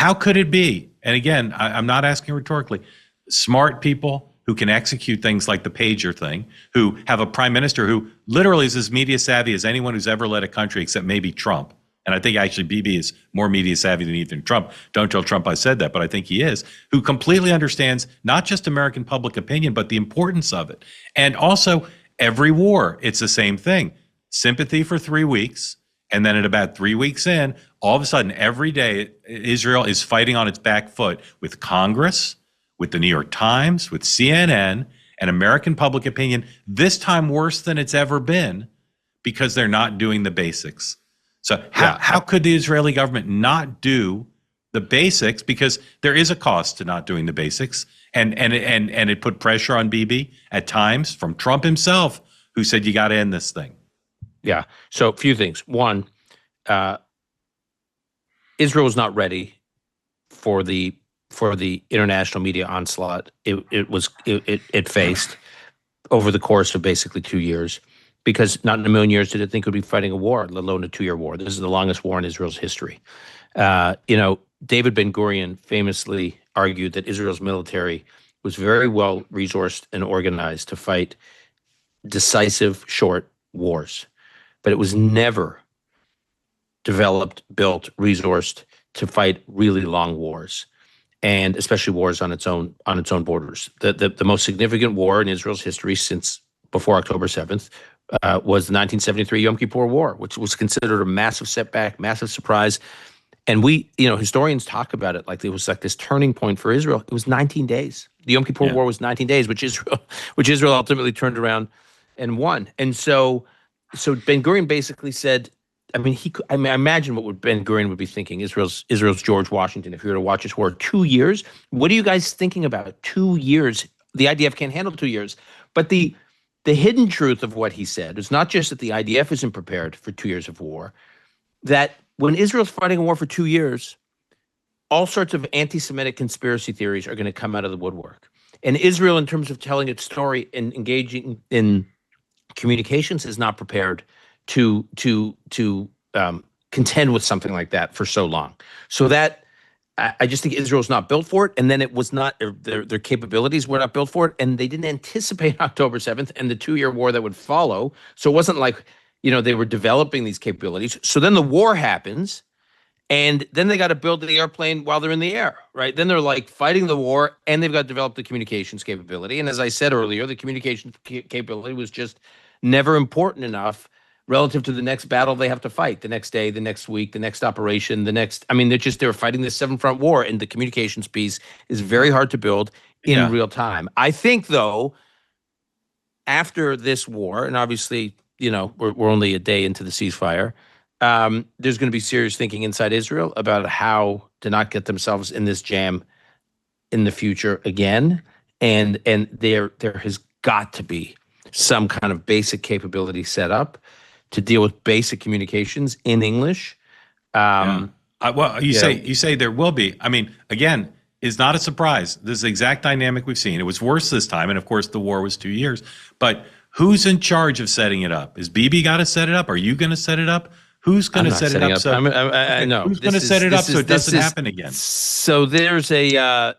how could it be? And again, I'm not asking rhetorically. Smart people who can execute things like the pager thing, who have a prime minister who literally is as media savvy as anyone who's ever led a country except maybe Trump. And I think actually Bibi is more media savvy than even Trump. Don't tell Trump I said that, but I think he is, who completely understands not just American public opinion, but the importance of it. And also every war, it's the same thing. Sympathy for 3 weeks. And then at about 3 weeks in, all of a sudden, every day, Israel is fighting on its back foot with Congress, with the New York Times, with CNN, and American public opinion, this time worse than it's ever been because they're not doing the basics. So how could the Israeli government not do the basics? Because there is a cost to not doing the basics. And it put pressure on Bibi at times from Trump himself, who said, you got to end this thing. Yeah. So a few things. One, Israel was not ready for the international media onslaught it faced over the course of basically 2 years, because not in a million years did it think it would be fighting a war, let alone a 2-year war. This is the longest war in Israel's history. David Ben-Gurion famously argued that Israel's military was very well resourced and organized to fight decisive short wars, but it was never developed, built, resourced to fight really long wars, and especially wars on its own borders. The most significant war in Israel's history since before October 7th was the 1973 Yom Kippur War, which was considered a massive setback, massive surprise. And historians talk about it like it was like this turning point for Israel. It was 19 days. The Yom Kippur War was 19 days, which Israel ultimately turned around and won. And so Ben-Gurion basically said, I imagine what Ben-Gurion would be thinking. Israel's George Washington. If you were to watch this war, 2 years. What are you guys thinking about? 2 years. The IDF can't handle 2 years. But the hidden truth of what he said is not just that the IDF isn't prepared for 2 years of war, that when Israel's fighting a war for 2 years, all sorts of anti-Semitic conspiracy theories are going to come out of the woodwork. And Israel, in terms of telling its story and engaging in communications, is not prepared to contend with something like that for so long. So that I just think Israel's not built for it, and then it was not their capabilities were not built for it, and they didn't anticipate October 7th and the 2-year war that would follow. So it wasn't like they were developing these capabilities. So then the war happens, and then they got to build the airplane while they're in the air, right? Then they're like fighting the war, and they've got to develop the communications capability. And as I said earlier, the communications capability was just never important enough relative to the next battle they have to fight, the next day, the next week, the next operation, they were fighting this 7-front war, and the communications piece is very hard to build in real time. I think, though, after this war, and obviously, we're only a day into the ceasefire, there's going to be serious thinking inside Israel about how to not get themselves in this jam in the future again. And there has got to be some kind of basic capability set up to deal with basic communications in English. You say there will be. I mean, again, it's not a surprise. This is the exact dynamic we've seen. It was worse this time, and of course, the war was 2 years. But who's in charge of setting it up? Is Bibi got to set it up? Are you going to set it up? Who's going to set it up? Who's going to set it up so it doesn't happen again? So there's a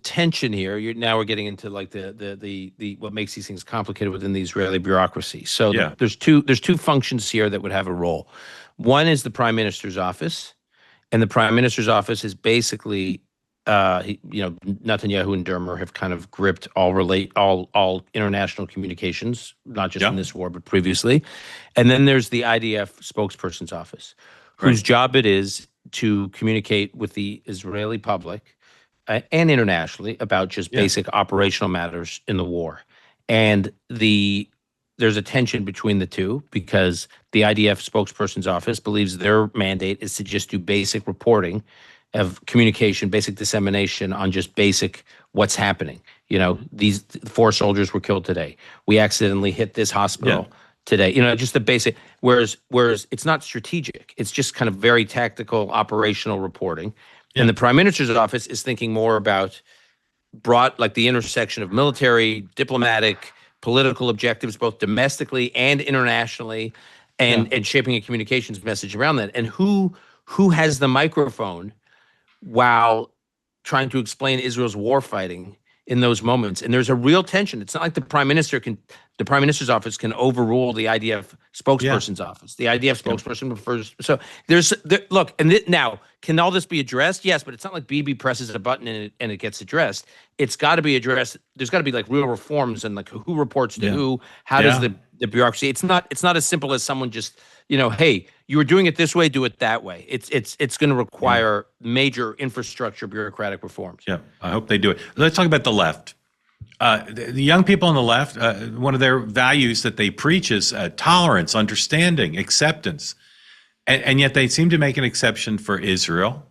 tension here. We're getting into like the what makes these things complicated within the Israeli bureaucracy. So there's two functions here that would have a role. One is the prime minister's office, and the prime minister's office is basically Netanyahu and Dermer have kind of gripped all international communications, not just in this war but previously. And then there's the IDF spokesperson's office, whose job it is to communicate with the Israeli public and internationally about just basic operational matters in the war. And there's a tension between the two, because the IDF spokesperson's office believes their mandate is to just do basic reporting of communication, basic dissemination on just basic what's happening. These 4 soldiers were killed today. We accidentally hit this hospital today. Just the basic. Whereas it's not strategic. It's just kind of very tactical, operational reporting. And the prime minister's office is thinking more about like the intersection of military, diplomatic, political objectives, both domestically and internationally, and shaping a communications message around that. And who has the microphone while trying to explain Israel's war fighting in those moments. And there's a real tension. It's not like the prime minister's office can overrule the IDF Yeah. spokesperson's office. The IDF Yeah. spokesperson prefers. So look, and now, can all this be addressed? Yes, but it's not like Bibi presses a button and it gets addressed. It's got to be addressed. There's got to be like real reforms and like who reports to Yeah. who. How does Yeah. the bureaucracy? It's not as simple as someone just, hey, you were doing it this way, do it that way. It's going to require major infrastructure bureaucratic reforms. Yeah. I hope they do it. Let's talk about the left. The young people on the left, one of their values that they preach is tolerance, understanding, acceptance. And yet they seem to make an exception for Israel.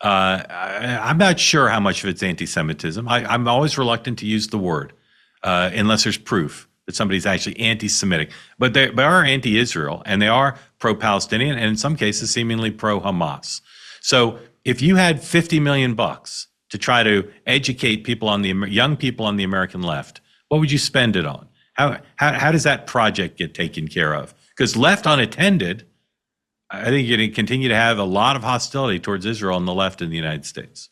I'm not sure how much of it's anti-Semitism. I'm always reluctant to use the word unless there's proof that somebody's actually anti-Semitic. But they are anti-Israel, and they are pro-Palestinian, and in some cases seemingly pro-Hamas. So if you had $50 million to try to educate people on young people on the American left, what would you spend it on? How does that project get taken care of? Because left unattended, I think you're going to continue to have a lot of hostility towards Israel on the left in the United States.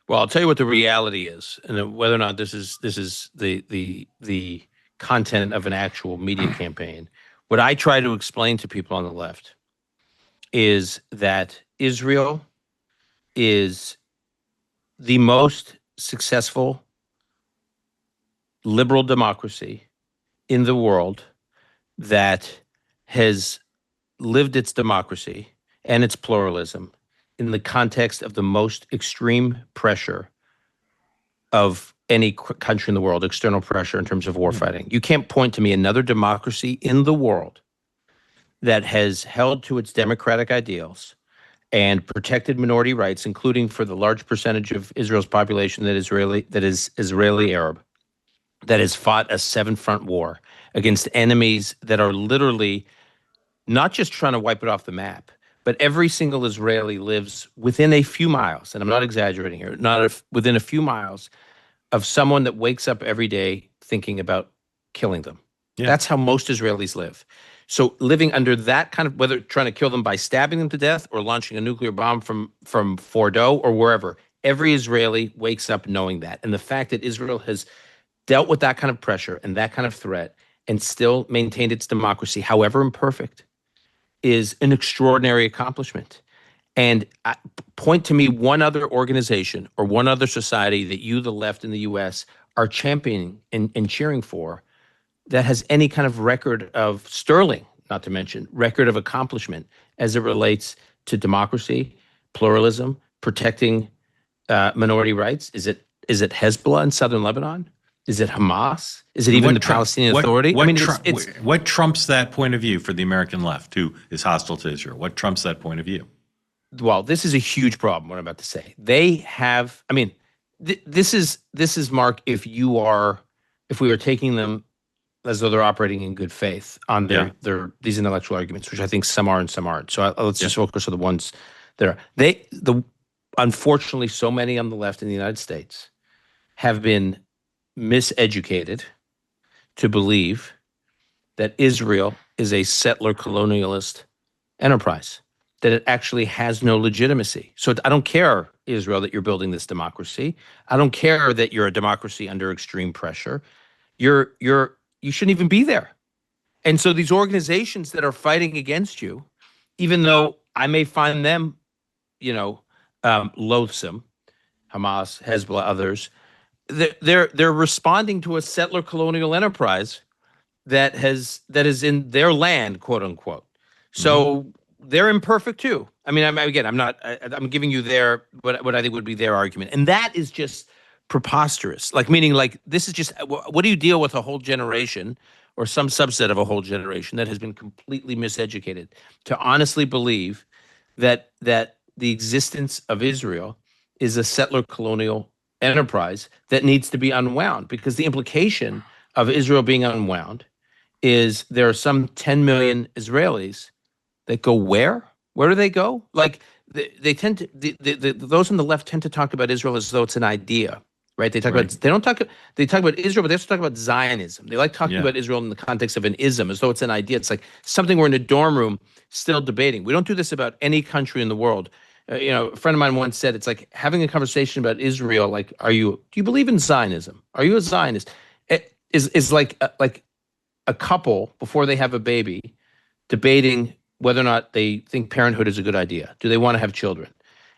Well, I'll tell you what the reality is, and whether or not this is the content of an actual media campaign. What I try to explain to people on the left is that Israel is the most successful liberal democracy in the world that has lived its democracy and its pluralism in the context of the most extreme pressure of any country in the world, external pressure in terms of war fighting. You can't point to me another democracy in the world that has held to its democratic ideals and protected minority rights, including for the large percentage of Israel's population that is Israeli Arab, that has fought a seven-front war against enemies that are literally not just trying to wipe it off the map, but every single Israeli lives within a few miles, and I'm not exaggerating here, within a few miles of someone that wakes up every day thinking about killing them. Yeah. That's how most Israelis live. So living under that kind of, whether trying to kill them by stabbing them to death or launching a nuclear bomb from Fordo or wherever, every Israeli wakes up knowing that. And the fact that Israel has dealt with that kind of pressure and that kind of threat and still maintained its democracy, however imperfect, is an extraordinary accomplishment. And point to me one other organization or one other society that you, the left in the U.S., are championing and cheering for that has any kind of record of sterling, not to mention record of accomplishment as it relates to democracy, pluralism, protecting minority rights. Is it Hezbollah in southern Lebanon? Is it Hamas? Is it even the Palestinian Authority? What trumps that point of view for the American left, who is hostile to Israel? What trumps that point of view? Well, this is a huge problem, what I'm about to say. They have, this is Mark, if we were taking them as though they're operating in good faith on these intellectual arguments, which I think some are and some aren't. So let's just focus on the ones that are. Unfortunately, so many on the left in the United States have been miseducated to believe that Israel is a settler colonialist enterprise, that it actually has no legitimacy. So I don't care, Israel, that you're building this democracy. I don't care that you're a democracy under extreme pressure. You shouldn't even be there. And so these organizations that are fighting against you, even though I may find them, loathsome, Hamas, Hezbollah, others, they're responding to a settler colonial enterprise that is in their land, quote unquote. So they're imperfect too. I'm giving you what I think would be their argument, and that is just preposterous. Meaning this is just, what do you deal with a whole generation or some subset of a whole generation that has been completely miseducated to honestly believe that the existence of Israel is a settler colonial enterprise that needs to be unwound, because the implication of Israel being unwound is there are some 10 million Israelis that go where? Where do they go? They tend to, those on the left tend to talk about Israel as though it's an idea, right? They talk about Israel, but they also talk about Zionism. They like talking about Israel in the context of an ism, as though it's an idea. It's like something we're in a dorm room still debating. We don't do this about any country in the world. A friend of mine once said, it's like having a conversation about Israel. Like, do you believe in Zionism? Are you a Zionist? It is like a couple before they have a baby debating whether or not they think parenthood is a good idea. Do they want to have children?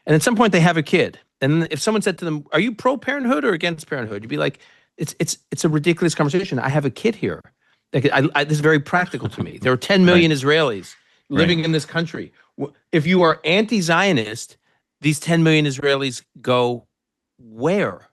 And at some point they have a kid. And if someone said to them, "Are you pro parenthood or against parenthood?" You'd be like, "It's a ridiculous conversation. I have a kid here. Like, this is very practical to me. There are 10 million Israelis living in this country. If you are anti-Zionist, these 10 million Israelis go where?"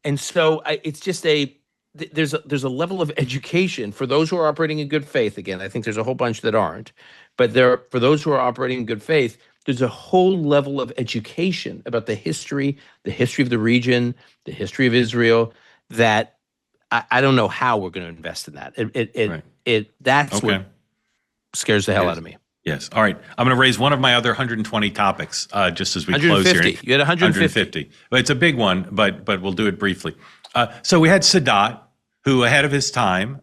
And so it's just there's a level of education for those who are operating in good faith. Again, I think there's a whole bunch that aren't, but for those who are operating in good faith, there's a whole level of education about the history of the region, the history of Israel, that I don't know how we're going to invest in that. That's what scares the hell out of me. Yes. All right. I'm going to raise one of my other 120 topics just as we close here. You had 150. But it's a big one, but we'll do it briefly. So we had Sadat, who ahead of his time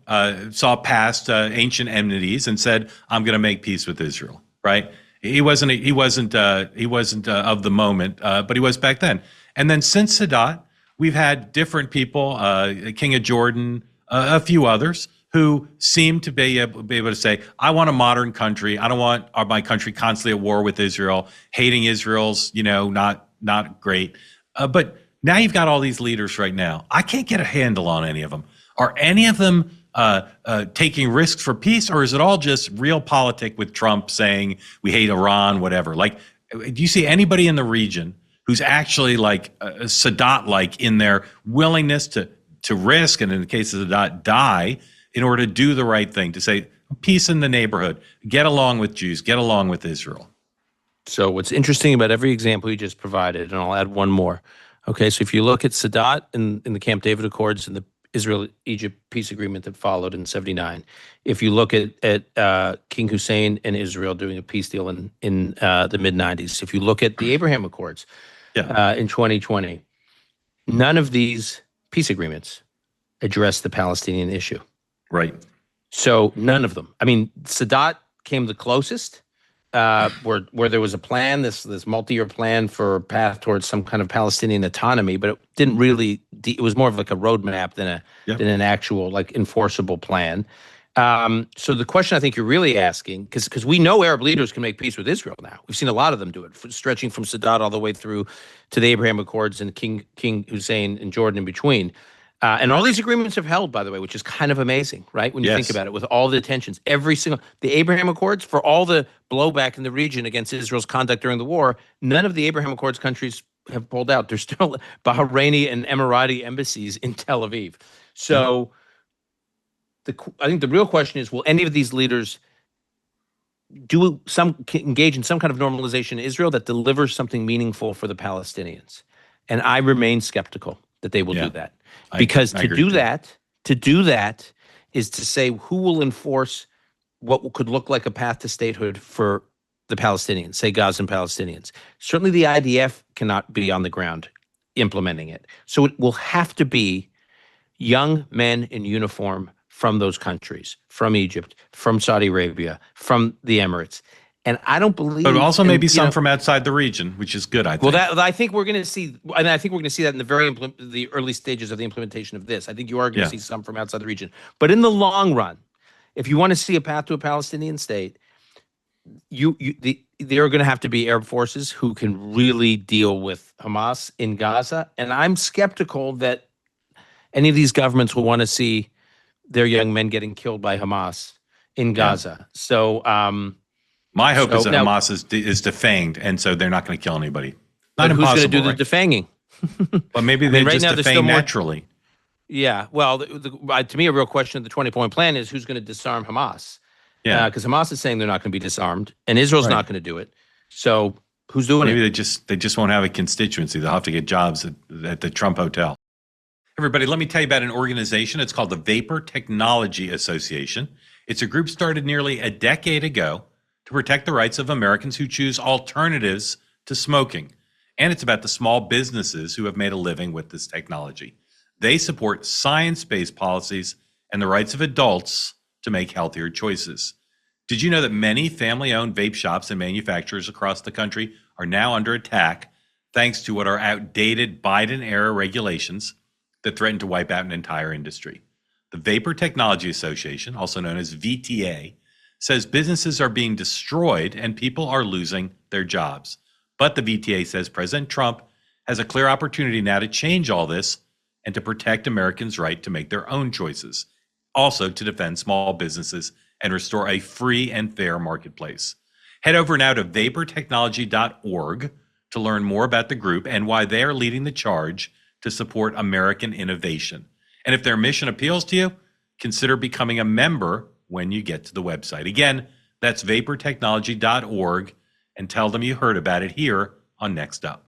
saw past ancient enmities and said, "I'm going to make peace with Israel." Right? He wasn't of the moment, but he was back then. And then since Sadat, we've had different people, King of Jordan, a few others, who seem to be able to say, "I want a modern country. I don't want my country constantly at war with Israel. Hating Israel's, not great." But now you've got all these leaders right now. I can't get a handle on any of them. Are any of them taking risks for peace, or is it all just real politic with Trump saying we hate Iran, whatever? Like, do you see anybody in the region who's actually like Sadat-like in their willingness to risk, and in the case of Sadat, die in order to do the right thing, to say peace in the neighborhood, get along with Jews, get along with Israel? So what's interesting about every example you just provided, and I'll add one more. Okay, so if you look at Sadat in the Camp David Accords and the Israel-Egypt peace agreement that followed in '79, if you look at King Hussein and Israel doing a peace deal in the mid-'90s, if you look at the Abraham Accords in 2020, none of these peace agreements address the Palestinian issue. Right. So none of them. I mean, Sadat came the closest, where there was a plan, this multi-year plan for a path towards some kind of Palestinian autonomy, but it didn't really. It was more of like a roadmap than an actual like enforceable plan. So the question I think you're really asking, because we know Arab leaders can make peace with Israel now. We've seen a lot of them do it, stretching from Sadat all the way through to the Abraham Accords and King Hussein and Jordan in between. And all these agreements have held, by the way, which is kind of amazing, right? When you think about it, with all the tensions, the Abraham Accords, for all the blowback in the region against Israel's conduct during the war, none of the Abraham Accords countries have pulled out. There's still Bahraini and Emirati embassies in Tel Aviv. So I think the real question is, will any of these leaders engage in some kind of normalization in Israel that delivers something meaningful for the Palestinians? And I remain skeptical that they will do that. Because to do that is to say, who will enforce what could look like a path to statehood for the Palestinians, say Gazan Palestinians. Certainly the IDF cannot be on the ground implementing it. So it will have to be young men in uniform from those countries, from Egypt, from Saudi Arabia, from the Emirates. And I don't believe, but also maybe some from outside the region, which is good. I think. Well, I think we're going to see, and I think we're going to see that in the early stages of the implementation of this. I think you are going to see some from outside the region. But in the long run, if you want to see a path to a Palestinian state, there are going to have to be Arab forces who can really deal with Hamas in Gaza. And I'm skeptical that any of these governments will want to see their young men getting killed by Hamas in Gaza. So. My hope is that Hamas is defanged, and so they're not going to kill anybody. Not impossible. Who's going to do the defanging? Well, maybe they just defang naturally. Yeah. Well, to me, a real question of the 20-point plan is who's going to disarm Hamas? Yeah. Because Hamas is saying they're not going to be disarmed, and Israel's not going to do it. So who's doing it? Maybe they just won't have a constituency. They'll have to get jobs at the Trump Hotel. Everybody, let me tell you about an organization. It's called the Vapor Technology Association. It's a group started nearly a decade ago to protect the rights of Americans who choose alternatives to smoking. And it's about the small businesses who have made a living with this technology. They support science-based policies and the rights of adults to make healthier choices. Did you know that many family-owned vape shops and manufacturers across the country are now under attack thanks to what are outdated Biden-era regulations that threaten to wipe out an entire industry. The Vapor Technology Association, also known as VTA, says businesses are being destroyed and people are losing their jobs. But the VTA says President Trump has a clear opportunity now to change all this and to protect Americans' right to make their own choices, also to defend small businesses and restore a free and fair marketplace. Head over now to vaportechnology.org to learn more about the group and why they are leading the charge to support American innovation. And if their mission appeals to you, consider becoming a member when you get to the website. Again, that's vaportechnology.org, and tell them you heard about it here on Next Up.